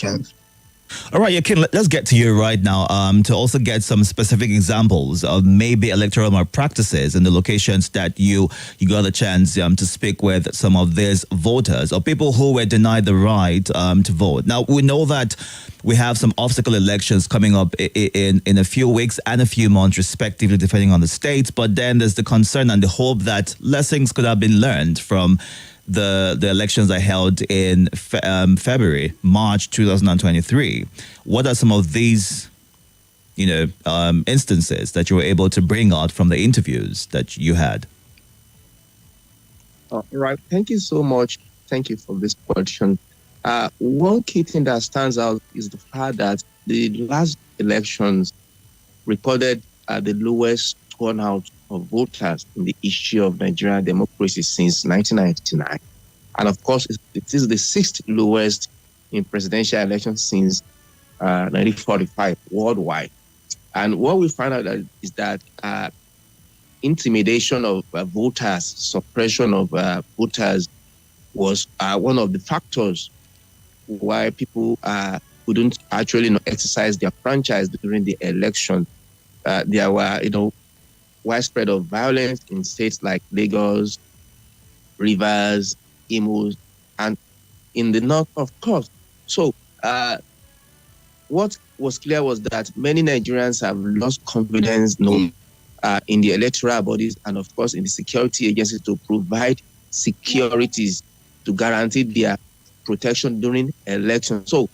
elections. All right, Yekeen, let's get to you right now to also get some specific examples of maybe electoral malpractices in the locations that you got a chance to speak with some of these voters or people who were denied the right to vote. Now, we know that we have some obstacle elections coming up in a few weeks and a few months, respectively, depending on the state. But then there's the concern and the hope that lessons could have been learned from the elections I held in March 2023. What are some of these, instances that you were able to bring out from the interviews that you had? All right. Thank you so much. Thank you for this question. One key thing that stands out is the fact that the last elections recorded the lowest turnout of voters in the history of Nigerian democracy since 1999. And of course, it is the sixth lowest in presidential elections since 1945 worldwide. And what we find out is that intimidation of voters, suppression of voters was one of the factors why people couldn't actually exercise their franchise during the election. There were, widespread of violence in states like Lagos, Rivers, Imo, and in the north, of course. So what was clear was that many Nigerians have lost confidence in the electoral bodies and, of course, in the security agencies to provide securities to guarantee their protection during elections. So,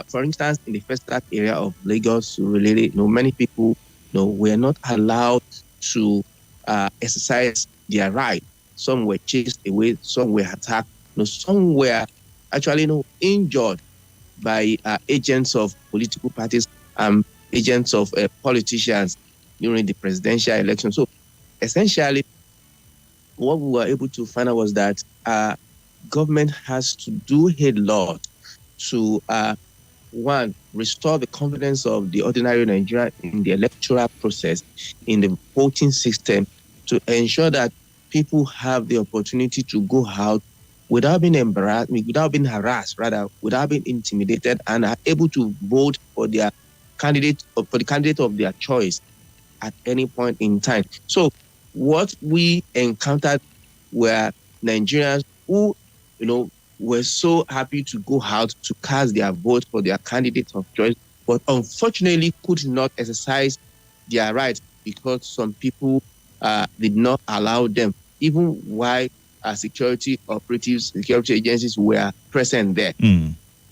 for instance, in the first area of Lagos, many people were not allowed to exercise their right. Some were chased away, some were attacked, some were actually injured by agents of political parties, agents of politicians during the presidential election. So essentially, what we were able to find out was that government has to do a lot to, one, restore the confidence of the ordinary Nigerian in the electoral process, in the voting system, to ensure that people have the opportunity to go out without being embarrassed, without being harassed, without being intimidated, and are able to vote for their candidate, for the candidate of their choice at any point in time. So what we encountered were Nigerians who, were so happy to go out to cast their vote for their candidate of choice, but unfortunately could not exercise their right because some people did not allow them, even while security operatives, security agencies were present there.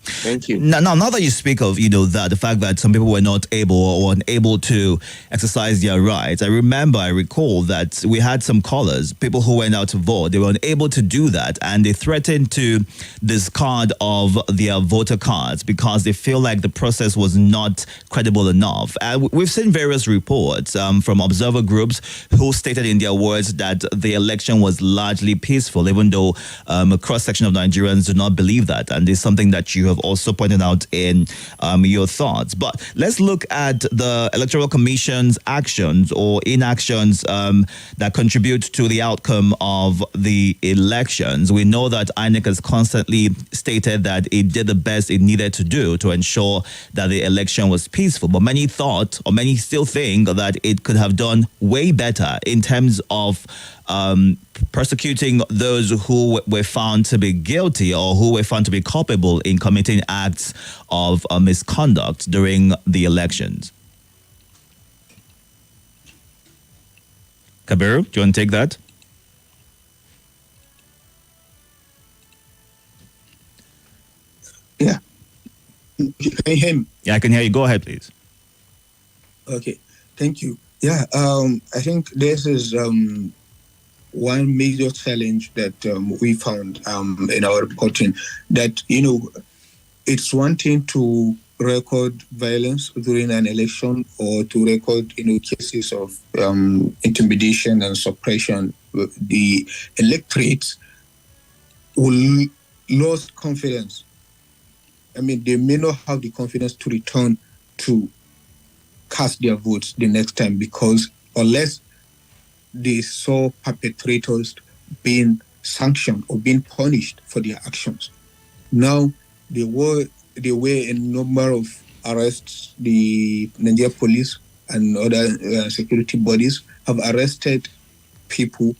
Thank you. Now that you speak of, that the fact that some people were not able or unable to exercise their rights, I recall that we had some callers, people who went out to vote, they were unable to do that, and they threatened to discard of their voter cards because they feel like the process was not credible enough. And we've seen various reports from observer groups who stated in their words that the election was largely peaceful, even though a cross-section of Nigerians do not believe that, and it's something that you have also pointed out in your thoughts. But let's look at the Electoral Commission's actions or inactions that contribute to the outcome of the elections. We know that INEC has constantly stated that it did the best it needed to do to ensure that the election was peaceful. But many thought, or many still think, that it could have done way better in terms of prosecuting those who were found to be guilty or who were found to be culpable in committing acts of misconduct during the elections. Kabir, do you want to take that? Yeah. Can you hear me? Yeah, I can hear you. Go ahead, please. Okay. Thank you. Yeah, I think this is one major challenge that we found in our reporting, that, it's one thing to record violence during an election or to record, cases of intimidation and suppression. The electorate will lose confidence. I mean, they may not have the confidence to return to cast their votes the next time, because unless they saw perpetrators being sanctioned or being punished for their actions. Now, the war there were a number of arrests. The Nigeria police and other security bodies have arrested people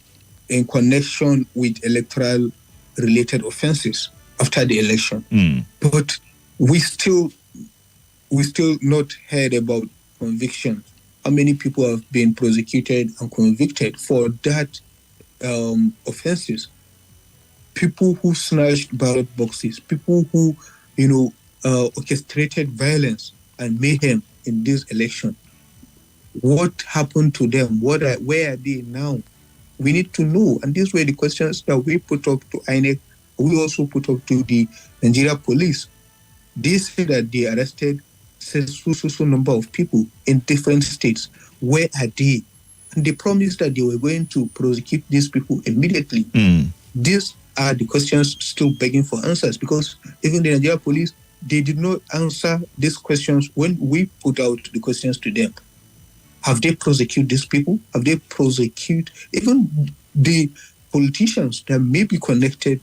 in connection with electoral related offenses after the election. But we still not heard about convictions. How many people have been prosecuted and convicted for that offenses? People who snatched ballot boxes, people who, orchestrated violence and mayhem in this election. What happened to them? Where are they now? We need to know. And these were the questions that we put up to INEC. We also put up to the Nigeria police. They say that they arrested so number of people in different states. Where are they? And they promised that they were going to prosecute these people immediately. These are the questions still begging for answers, because even the Nigeria police, they did not answer these questions when we put out the questions to them. Have they prosecuted these people? Have they prosecuted even the politicians that may be connected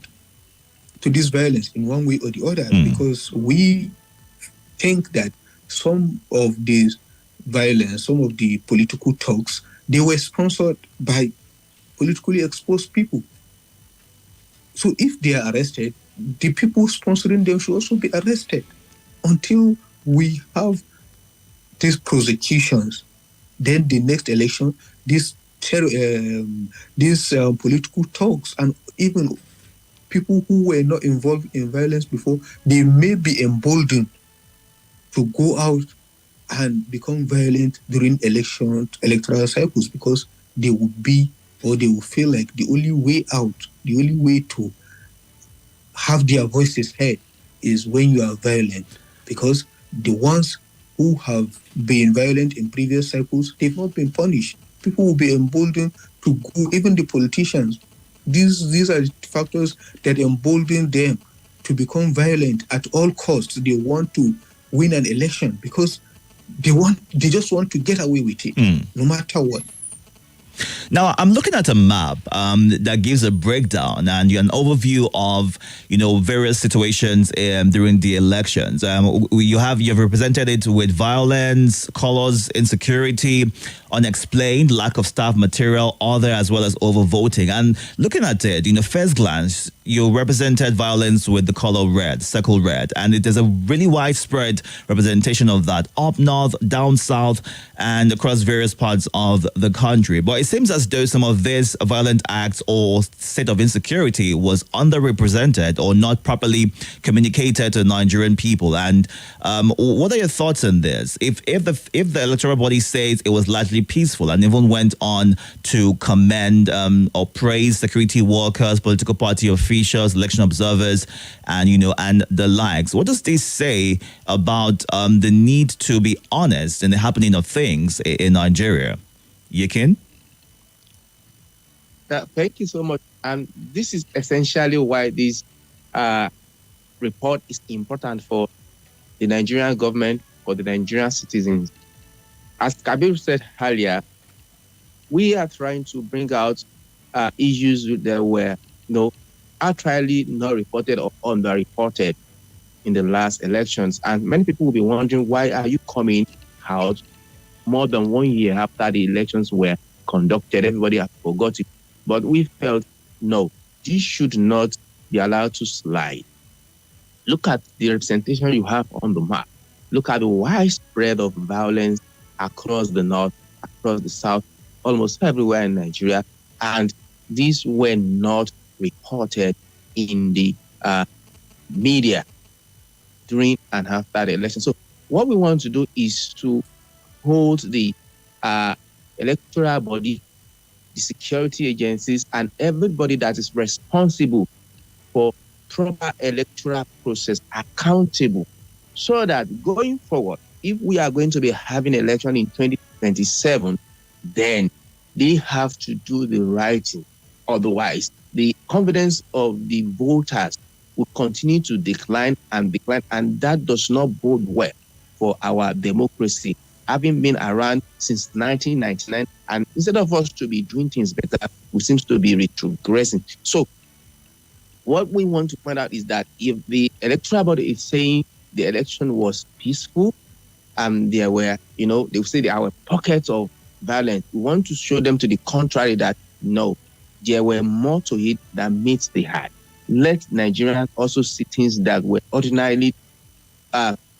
to this violence in one way or the other? Because we think that some of these violence, some of the political talks, they were sponsored by politically exposed people. So if they are arrested, the people sponsoring them should also be arrested. Until we have these prosecutions, then the next election, these political talks, and even people who were not involved in violence before, they may be emboldened to go out and become violent during electoral cycles, because they will feel like the only way out, the only way to have their voices heard is when you are violent. Because the ones who have been violent in previous cycles, they've not been punished. People will be emboldened to go, even the politicians. These are factors that embolden them to become violent at all costs. They want to win an election because they just want to get away with it, no matter what. Now, I'm looking at a map that gives a breakdown and an overview of, various situations during the elections. You've represented it with violence, colors, insecurity, unexplained, lack of staff material, other, as well as overvoting. And looking at it, first glance, you represented violence with the color red, circle red, and there's a really widespread representation of that up north, down south, and across various parts of the country. But it seems as though some of this violent acts or state of insecurity was underrepresented or not properly communicated to Nigerian people. And what are your thoughts on this? If the electoral body says it was largely peaceful and even went on to commend or praise security workers, political party officials, election observers, and and the likes, what does this say about the need to be honest in the happening of things in Nigeria? Yekeen? Thank you so much. And this is essentially why this report is important for the Nigerian government, for the Nigerian citizens. As Kabir said earlier, we are trying to bring out issues that were outrightly not reported or underreported in the last elections. And many people will be wondering, why are you coming out more than 1 year after the elections were conducted? Everybody has forgotten. But we felt, no, this should not be allowed to slide. Look at the representation you have on the map. Look at the widespread of violence across the north, across the south, almost everywhere in Nigeria. And these were not reported in the media during and after the election. So what we want to do is to hold the electoral body, the security agencies, and everybody that is responsible for proper electoral process accountable, so that going forward, if we are going to be having an election in 2027, then they have to do the right thing. Otherwise, the confidence of the voters will continue to decline, and that does not bode well for our democracy. Having been around since 1999, and instead of us to be doing things better, we seem to be retrogressing. So what we want to find out is that if the electoral body is saying the election was peaceful. There were, they would say there were pockets of violence. We want to show them to the contrary that no, there were more to it than meets the eye. Let Nigerians also see things that were ordinarily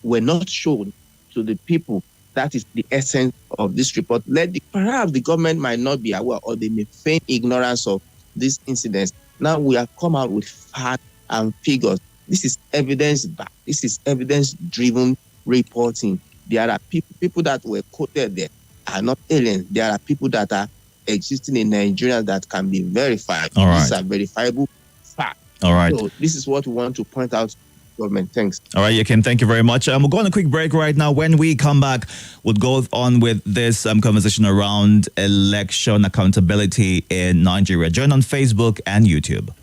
were not shown to the people. That is the essence of this report. Perhaps the government might not be aware, or they may feign ignorance of these incidents. Now we have come out with facts and figures. This is evidence-backed. This is evidence-driven reporting. There are people that were quoted there are not aliens. There are people that are existing in Nigeria that can be verified. All right. These are verifiable facts. All right. So this is what we want to point out to the government. Thanks. All right, Yekeen, thank you very much. We'll go on a quick break right now. When we come back, we'll go on with this conversation around election accountability in Nigeria. Join on Facebook and YouTube.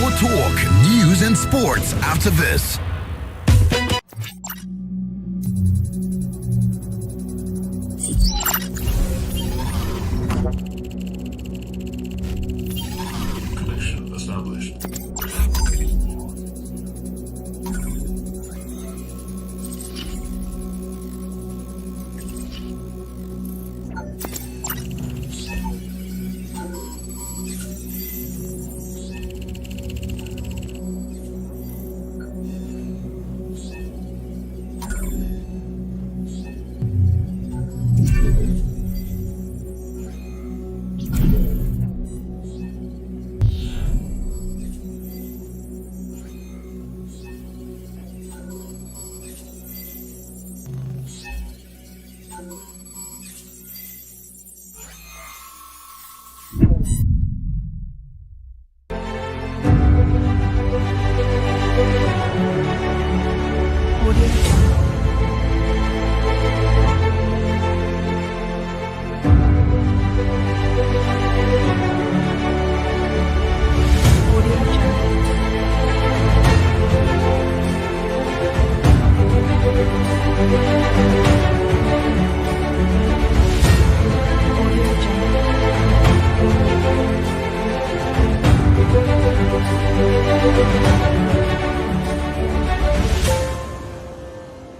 More talk, news, and sports after this. Connection established.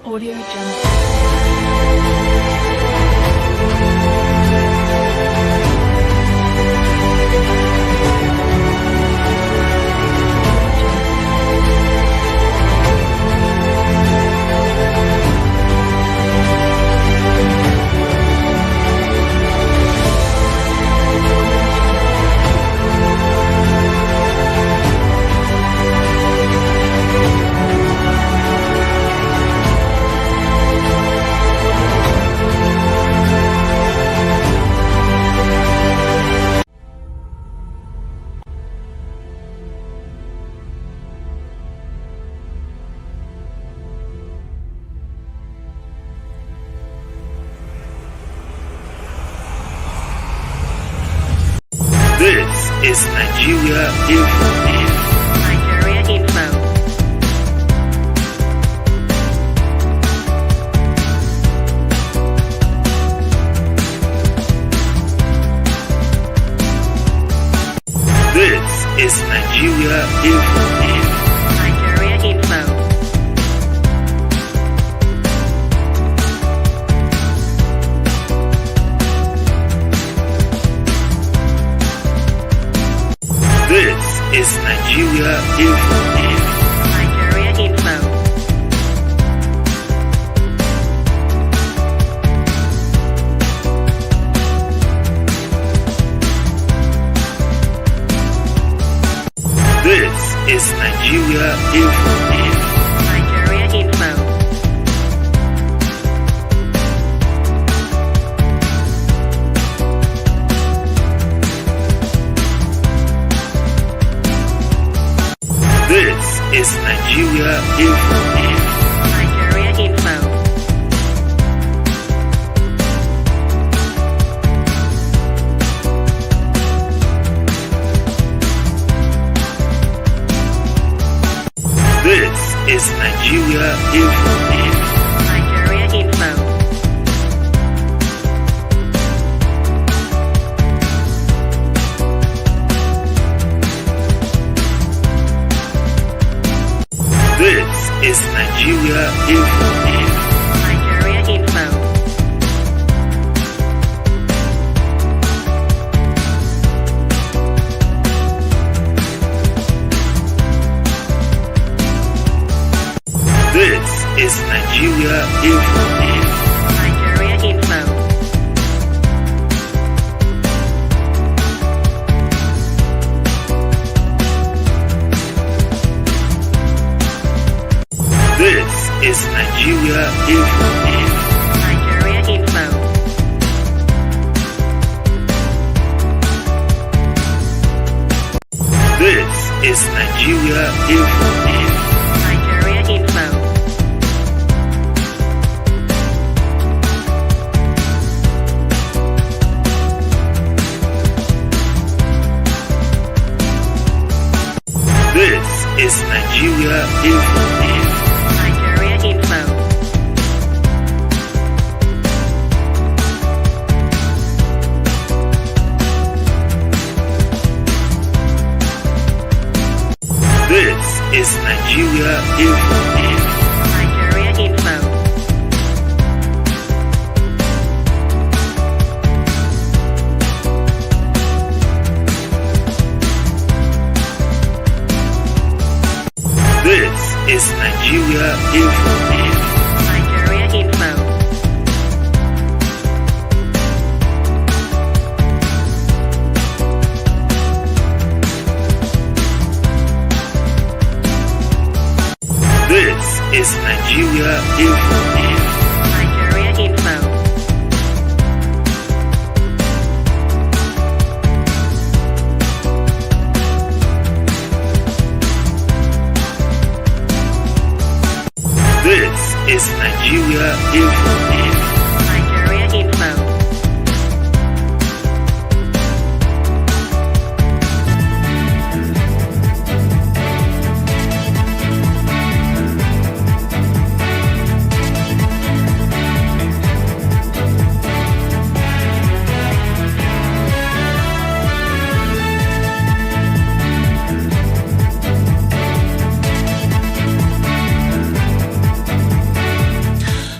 Audio Jungle. This is Nigeria Info. Nigeria Info. This is Nigeria Info. Nigeria Info. This is Nigeria Info. Nigeria Info. This is Nigeria Info. Nigeria Info. This is Nigeria Info. Nigeria Info. This is Nigeria Info. Nigeria Info. is Nigeria Info. Nigeria Info. This is Nigeria Info. Nigeria Info. This is Nigeria Info. Nigeria Info. This is Nigeria Info. Nigeria Info. This is Nigeria Info. Nigeria Info. This is Nigeria Info. Nigeria Info. This is Nigeria Info. Nigeria Info. This is Nigeria Info. Nigeria Info. This is Nigeria Info. Nigeria Info.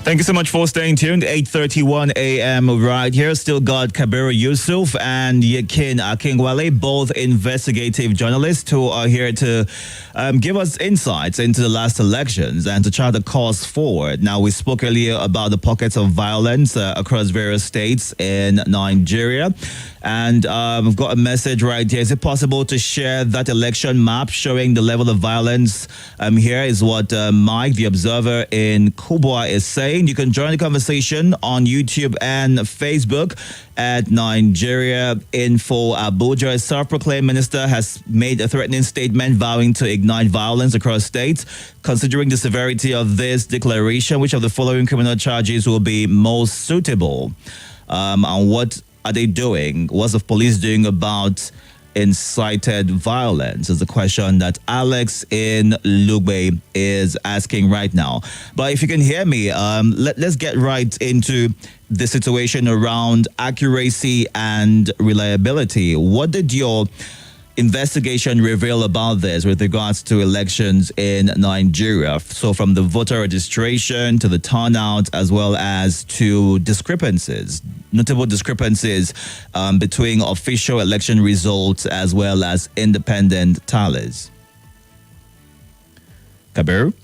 Thank you so much for staying tuned. 8:31 a.m. right here. Still got Kabir, Yusuf, and Yekeen Akinwale, both investigative journalists who are here to give us insights into the last elections and to chart the course forward. Now, we spoke earlier about the pockets of violence across various states in Nigeria. And I've got a message right here. Is it possible to share that election map showing the level of violence? Here is what Mike, the observer in Kubwa, is saying. You can join the conversation on YouTube and Facebook at Nigeria Info Abuja. A self-proclaimed minister has made a threatening statement vowing to ignite violence across states. Considering the severity of this declaration, which of the following criminal charges will be most suitable? And what are they doing? What's the police doing about incited violence? Is the question that Alex in Lugbe is asking right now. But if you can hear me, let's get right into the situation around accuracy and reliability. What did your investigation reveal about this with regards to elections in Nigeria? So from the voter registration to the turnout, as well as to discrepancies, notable discrepancies between official election results as well as independent tallies. Kabir?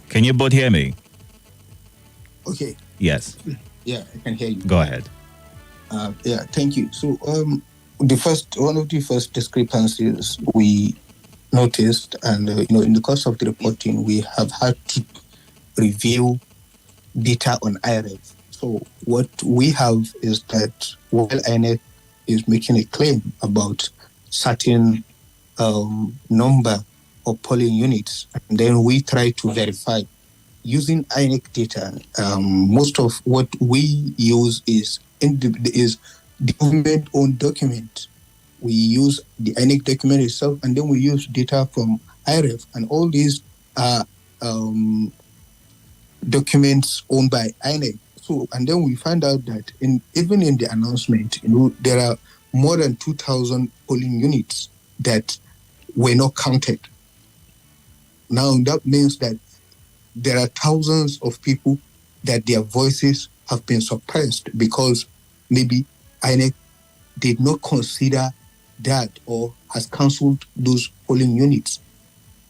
Can you both hear me? Okay. Yes. Yeah, I can hear you. Go ahead. Yeah, thank you. So, one of the first discrepancies we noticed, and in the course of the reporting, we have had to review data on IRF. So, what we have is that while INEC is making a claim about certain number of polling units, and then we try to verify using INEC data. Most of what we use is government-owned document. We use the INEC document itself, and then we use data from IRF, and all these are documents owned by INEC. So, and then we find out that even in the announcement, there are more than 2,000 polling units that were not counted. Now, that means that there are thousands of people that their voices have been suppressed because maybe INEC did not consider that or has cancelled those polling units.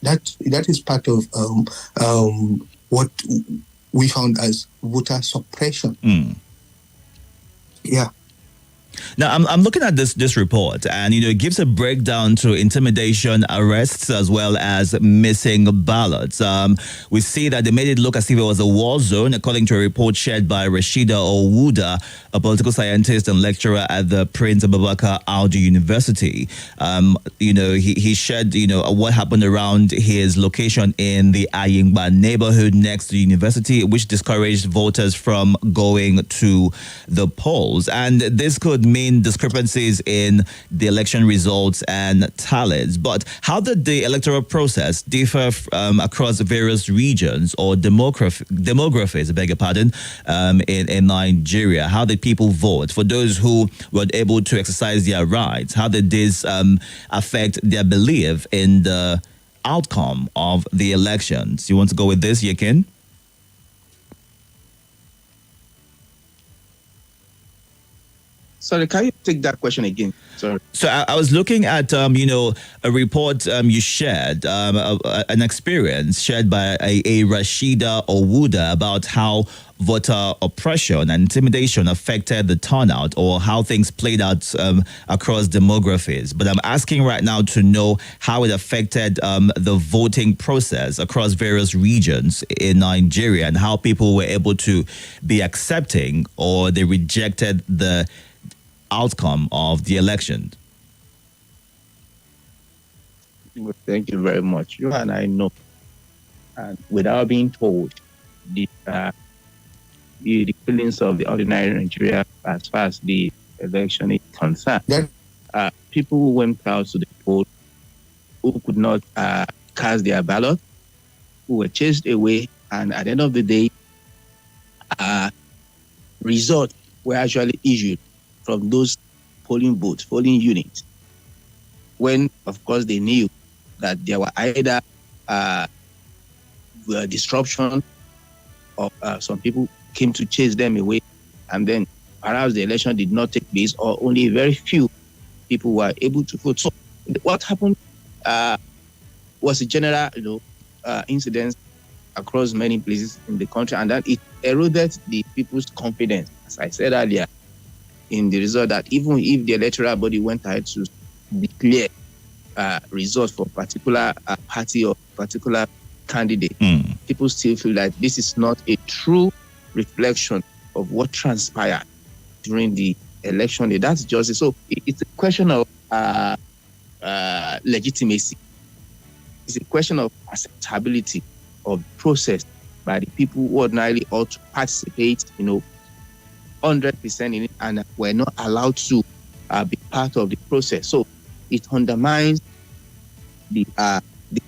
That is part of what we found as voter suppression. Yeah. Now, I'm looking at this report, and it gives a breakdown to intimidation, arrests, as well as missing ballots. We see that they made it look as if it was a war zone, according to a report shared by Rashida Owuda, a political scientist and lecturer at the Prince Abubakar Audu University. He shared, what happened around his location in the Ayingba neighborhood next to the university, which discouraged voters from going to the polls. And this could mean discrepancies in the election results and tallies. But how did the electoral process differ across various regions or demographies, I beg your pardon, in Nigeria? How did people vote? For those who were able to exercise their rights, how did this affect their belief in the outcome of the elections? You want to go with this, Yekeen? Sorry, can you take that question again? Sorry. So I was looking at, a report you shared, an experience shared by a Rashida Owuda about how voter oppression and intimidation affected the turnout or how things played out across demographies. But I'm asking right now to know how it affected the voting process across various regions in Nigeria and how people were able to be accepting or they rejected the outcome of the election. Thank you very much. You and I know, and without being told, the feelings of the ordinary Nigeria as far as the election is concerned. People who went out to the poll, who could not cast their ballot, who were chased away, and at the end of the day, results were actually issued from those polling booths, polling units, when, of course, they knew that there were either disruption or some people came to chase them away, and then perhaps the election did not take place, or only very few people were able to vote. So what happened was a general, incident across many places in the country, and that it eroded the people's confidence, as I said earlier, in the result that even if the electoral body went ahead to declare results for particular party or particular candidate, people still feel like this is not a true reflection of what transpired during the election day. That's just it. So it's a question of legitimacy. It's a question of acceptability of the process by the people who ordinarily ought to participate, 100% in it, and were not allowed to be part of the process. So it undermines the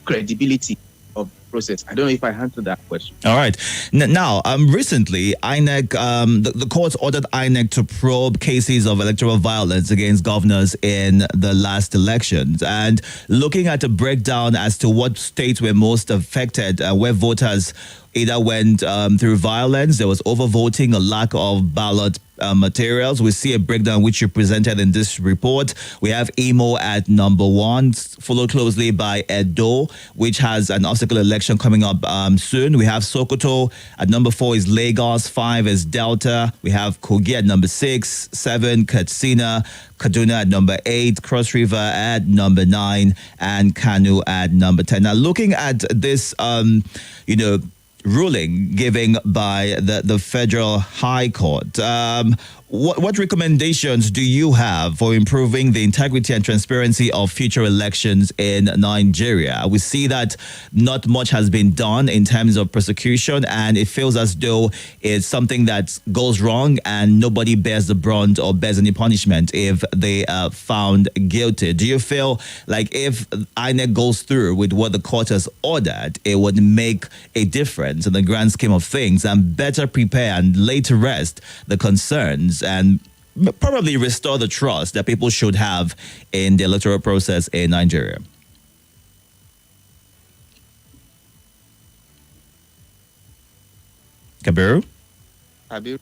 credibility of the process. I don't know if I answered that question. All right. Now, recently, INEC, the court ordered INEC to probe cases of electoral violence against governors in the last elections. And looking at a breakdown as to what states were most affected, where voters either went through violence, there was overvoting, a lack of ballot materials. We see a breakdown which you presented in this report. We have Imo at number 1, followed closely by Edo, which has an obstacle election coming up soon. We have Sokoto at number 4 is Lagos, 5 is Delta. We have Kogi at number 6, 7 Katsina, Kaduna at number 8, Cross River at number 9, and Kanu at number 10. Now, looking at this, ruling given by the Federal High Court. What recommendations do you have for improving the integrity and transparency of future elections in Nigeria? We see that not much has been done in terms of prosecution, and it feels as though it's something that goes wrong and nobody bears the brunt or bears any punishment if they are found guilty. Do you feel like if INEC goes through with what the court has ordered, it would make a difference in the grand scheme of things and better prepare and lay to rest the concerns and probably restore the trust that people should have in the electoral process in Nigeria? Kabir? Kabir?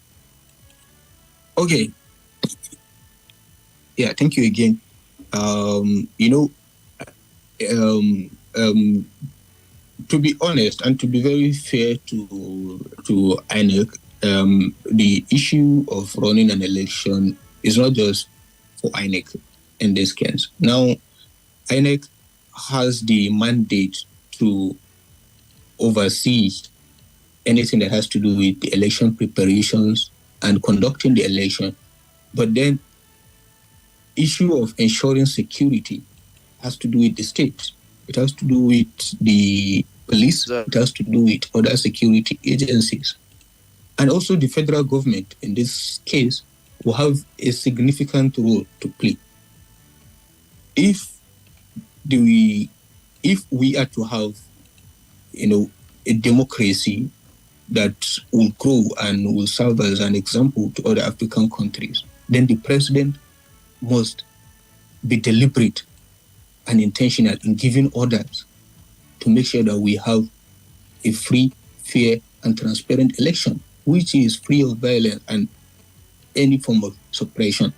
Okay. Yeah, thank you again. You know, to be honest and to be very fair to INEC, the issue of running an election is not just for INEC in this case. Now, INEC has the mandate to oversee anything that has to do with the election preparations and conducting the election. But then, issue of ensuring security has to do with the state. It has to do with the police. It has to do with other security agencies. And also the federal government, in this case, will have a significant role to play. If we are to have, a democracy that will grow and will serve as an example to other African countries, then the president must be deliberate and intentional in giving orders to make sure that we have a free, fair, and transparent election, which is free of violence and any form of suppression.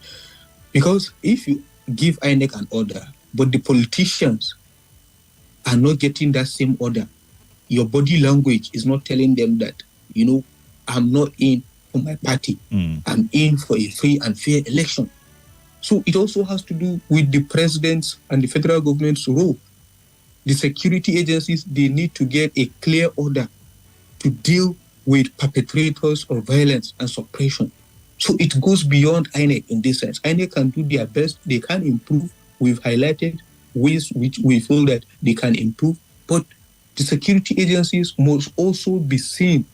Because if you give INEC an order, but the politicians are not getting that same order, your body language is not telling them that, I'm not in for my party. I'm in for a free and fair election. So it also has to do with the president's and the federal government's role. The security agencies, they need to get a clear order to deal with perpetrators of violence and suppression. So it goes beyond INEC in this sense. INEC can do their best. They can improve. We've highlighted ways which we feel that they can improve. But the security agencies must also be seen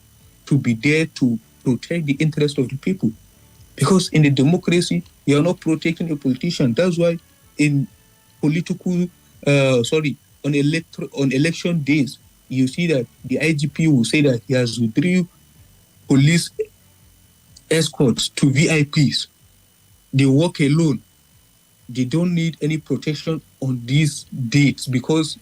to be there to protect the interest of the people. Because in a democracy, you are not protecting a politician. That's why in on election days, you see that the IGP will say that he has withdrew police escorts to VIPs. They work alone. They don't need any protection on these dates because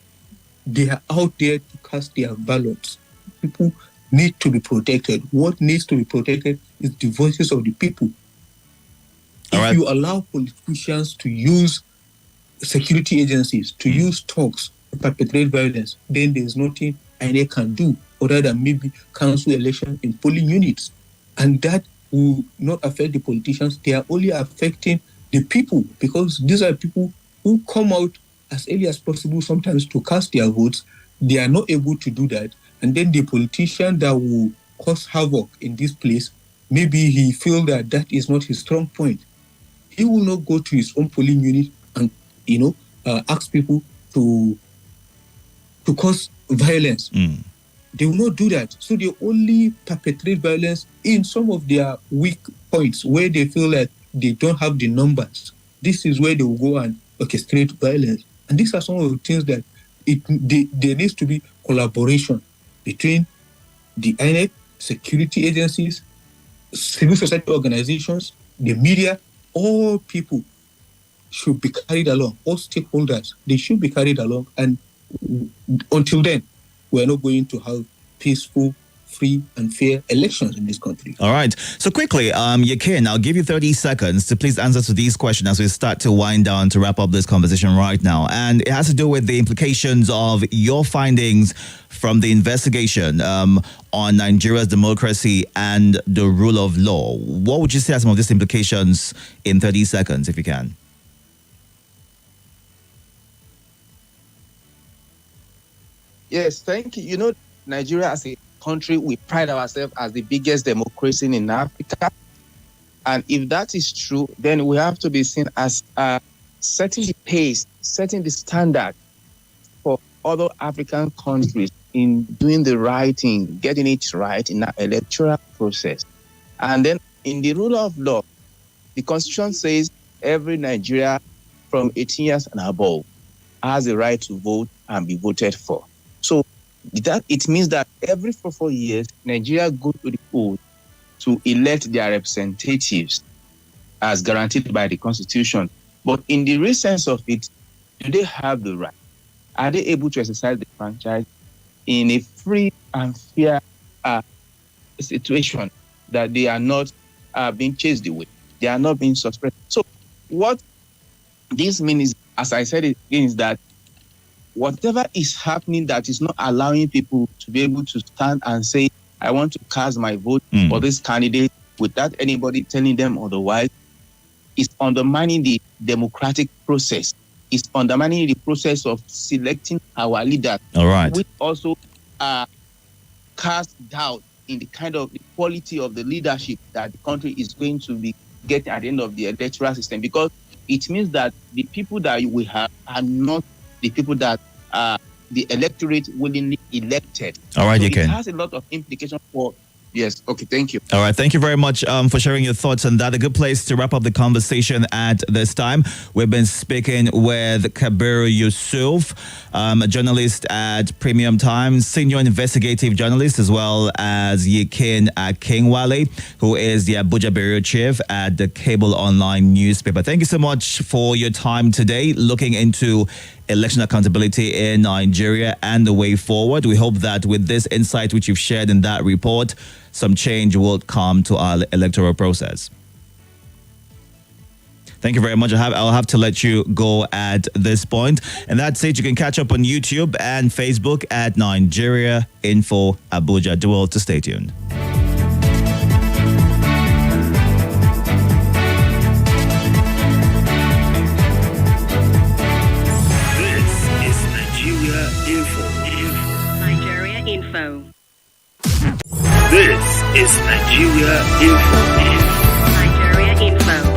they are out there to cast their ballots. People need to be protected. What needs to be protected is the voices of the people. If you allow politicians to use security agencies, to use talks to perpetrate violence, then there's nothing INEC can do other than maybe cancel election in polling units. And that will not affect the politicians. They are only affecting the people because these are people who come out as early as possible sometimes to cast their votes. They are not able to do that. And then the politician that will cause havoc in this place, maybe he feels that that is not his strong point. He will not go to his own polling unit and, ask people to cause violence. They will not do that. So they only perpetrate violence in some of their weak points where they feel that they don't have the numbers. This is where they will go and orchestrate violence. And these are some of the things that there needs to be collaboration between the INEC, security agencies, civil society organizations, the media. All people should be carried along. All stakeholders, they should be carried along. And until then, we're not going to have peaceful, free and fair elections in this country. All right. So quickly, Yekeen, I'll give you 30 seconds to please answer to these questions as we start to wind down to wrap up this conversation right now. And it has to do with the implications of your findings from the investigation on Nigeria's democracy and the rule of law. What would you say are some of these implications in 30 seconds, if you can? Yes, thank you. Nigeria as a country, we pride ourselves as the biggest democracy in Africa. And if that is true, then we have to be seen as setting the pace, setting the standard for other African countries in doing the right thing, getting it right in our electoral process. And then in the rule of law, the Constitution says every Nigerian from 18 years and above has the right to vote and be voted for. So that it means that every 4 years, Nigeria go to the polls to elect their representatives. as guaranteed by the Constitution. But in the real sense of it, do they have the right? Are they able to exercise the franchise in a free and fair situation that they are not being chased away? They are not being suspended. So what this means, as I said it again, is that whatever is happening that is not allowing people to be able to stand and say, I want to cast my vote for this candidate without anybody telling them otherwise, is undermining the democratic process. It's undermining the process of selecting our leaders. All right. Which also cast doubt in the kind of the quality of the leadership that the country is going to be getting at the end of the electoral system, because it means that the people that we have are not the people that the electorate willingly elected. All right, so Yekeen. It has a lot of implications for. Yes. Okay. Thank you. All right. Thank you very much for sharing your thoughts on that. A good place to wrap up the conversation at this time. We've been speaking with Kabir Yusuf, a journalist at Premium Times, senior investigative journalist, as well as Yekeen Akinwale, who is the Abuja bureau chief at the cable online newspaper. Thank you so much for your time today, looking into election accountability in Nigeria and the way forward. We hope that with this insight which you've shared in that report, some change will come to our electoral process. Thank you very much. I'll have to let you go at this point. And that's it. You can catch up on YouTube and Facebook at Nigeria Info Abuja. Do well to stay tuned. Nigeria Info. This is Nigeria Info.